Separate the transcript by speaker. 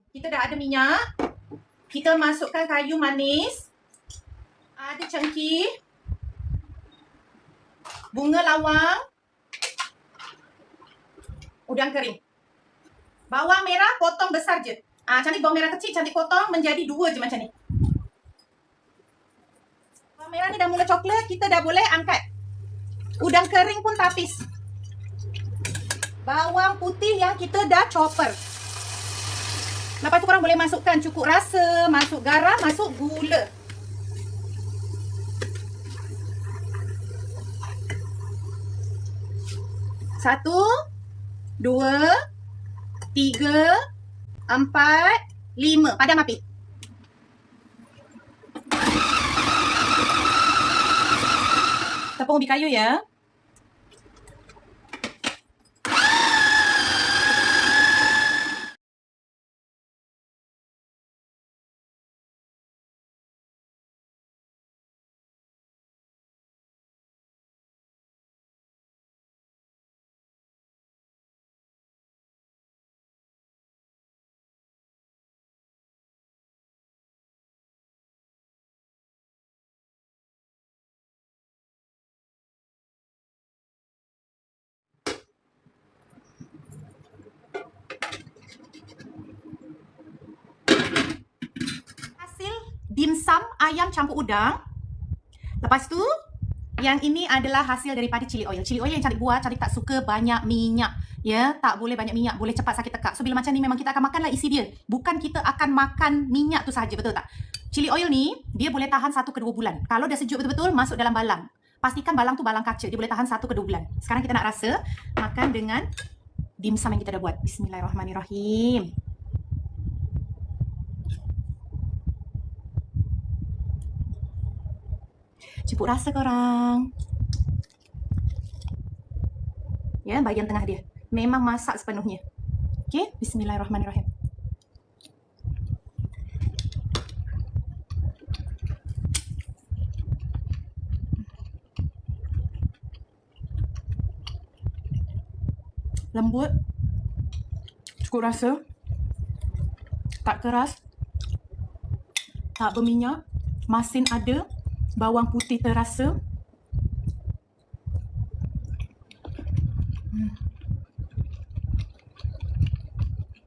Speaker 1: Kita dah ada minyak. Kita masukkan kayu manis. Ada cengkeh. Bunga lawang. Udang kering. Bawang merah potong besar je. Macam ni bawang merah kecil cantik potong menjadi 2 je macam ni. Bawang merah ni dah mula coklat, kita dah boleh angkat. Udang kering pun tapis. Bawang putih yang kita dah chopper. Lepas tu korang boleh masukkan cukup rasa, masuk garam, masuk gula. Satu, 2, 3, 4, 5. Padam api. Tepung ubi kayu ya. Dimsum ayam campur udang. Lepas tu yang ini adalah hasil daripada chili oil. Chili oil yang Cantik buat, Cantik tak suka banyak minyak. Ya, tak boleh banyak minyak, boleh cepat sakit tekak. So bila macam ni memang kita akan makanlah isi dia. Bukan kita akan makan minyak tu sahaja, betul tak? Chili oil ni dia boleh tahan 1 ke 2 bulan. Kalau dah sejuk betul-betul masuk dalam balang. Pastikan balang tu balang kaca, dia boleh tahan 1 ke 2 bulan. Sekarang kita nak rasa makan dengan dimsum yang kita dah buat. Bismillahirrahmanirrahim. Ciput rasa korang. Ya, bahagian tengah dia. Memang masak sepenuhnya. Okey, bismillahirrahmanirrahim. Lembut. Cukup rasa. Tak keras. Tak berminyak. Masin ada. Bawang putih terasa.